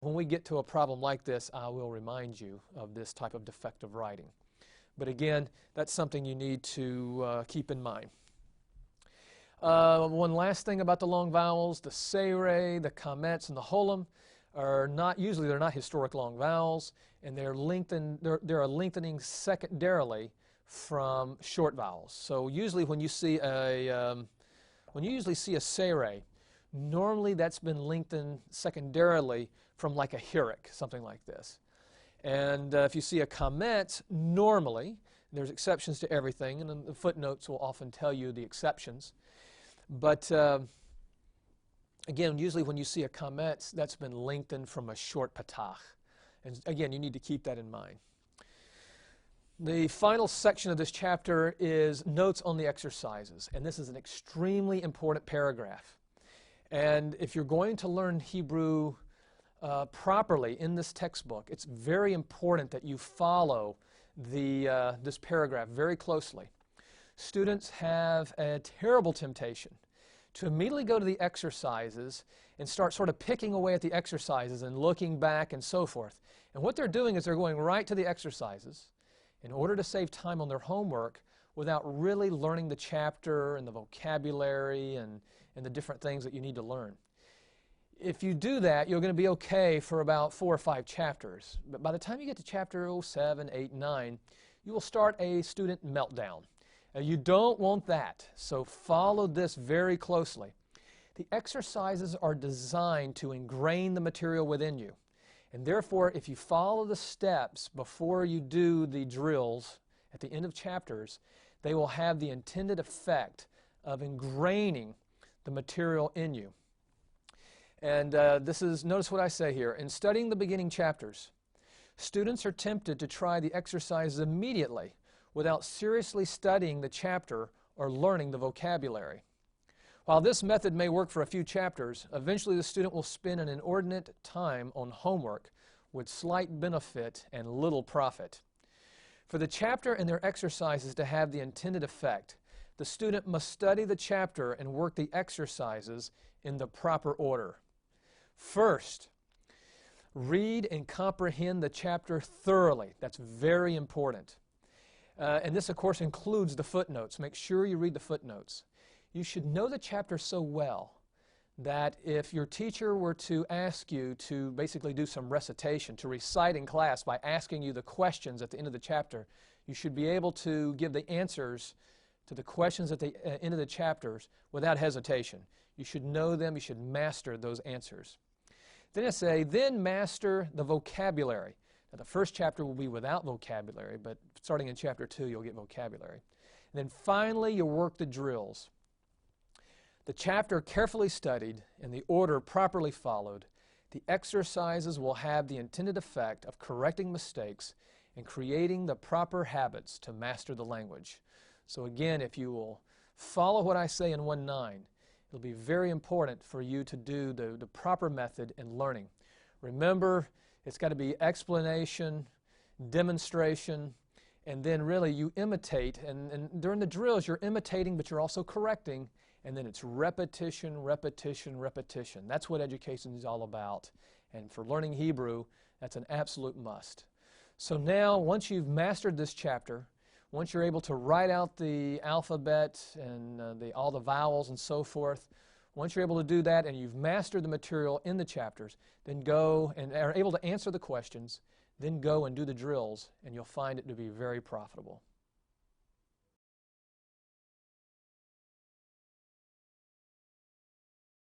When we get to a problem like this, I will remind you of this type of defective writing. But again, that's something you need to keep in mind. One last thing about the long vowels, the seire, the kamets, and the holum are not, usually they're not historic long vowels, and they're lengthening secondarily from short vowels. So usually when you see a seire, normally that's been lengthened secondarily from like a hirik, something like this. And if you see a kamet, normally, there's exceptions to everything, and the footnotes will often tell you the exceptions. But again, usually when you see a kamet, that's been lengthened from a short patach. And again, you need to keep that in mind. The final section of this chapter is notes on the exercises, and this is an extremely important paragraph. And if you're going to learn Hebrew properly in this textbook, it's very important that you follow this paragraph very closely. Students have a terrible temptation to immediately go to the exercises and start sort of picking away at the exercises and looking back and so forth. And what they're doing is they're going right to the exercises in order to save time on their homework without really learning the chapter and the vocabulary and the different things that you need to learn. If you do that, you're going to be okay for about 4 or 5 chapters. But by the time you get to chapter 7, 8, 9, you will start a student meltdown. You don't want that, so follow this very closely. The exercises are designed to ingrain the material within you. And therefore, if you follow the steps before you do the drills at the end of chapters, they will have the intended effect of ingraining the material in you. And notice what I say here. In studying the beginning chapters, students are tempted to try the exercises immediately without seriously studying the chapter or learning the vocabulary. While this method may work for a few chapters, eventually the student will spend an inordinate time on homework with slight benefit and little profit. For the chapter and their exercises to have the intended effect, the student must study the chapter and work the exercises in the proper order. First, read and comprehend the chapter thoroughly. That's very important. And this, of course, includes the footnotes. Make sure you read the footnotes. You should know the chapter so well that if your teacher were to ask you to basically do some recitation, to recite in class by asking you the questions at the end of the chapter, you should be able to give the answers to the questions at the end of the chapters without hesitation. You should know them. You should master those answers. Then I say, then master the vocabulary. Now, the first chapter will be without vocabulary, but starting in chapter 2, you'll get vocabulary. And then finally, you'll work the drills. The chapter carefully studied and the order properly followed, the exercises will have the intended effect of correcting mistakes and creating the proper habits to master the language. So again, if you will follow what I say in 1.9, it'll be very important for you to do the proper method in learning. Remember, it's got to be explanation, demonstration, and then really you imitate. And during the drills, you're imitating, but you're also correcting. And then it's repetition, repetition, repetition. That's what education is all about. And for learning Hebrew, that's an absolute must. So now, once you've mastered this chapter, once you're able to write out the alphabet and all the vowels and so forth, once you're able to do that and you've mastered the material in the chapters, then go and are able to answer the questions, then go and do the drills, and you'll find it to be very profitable.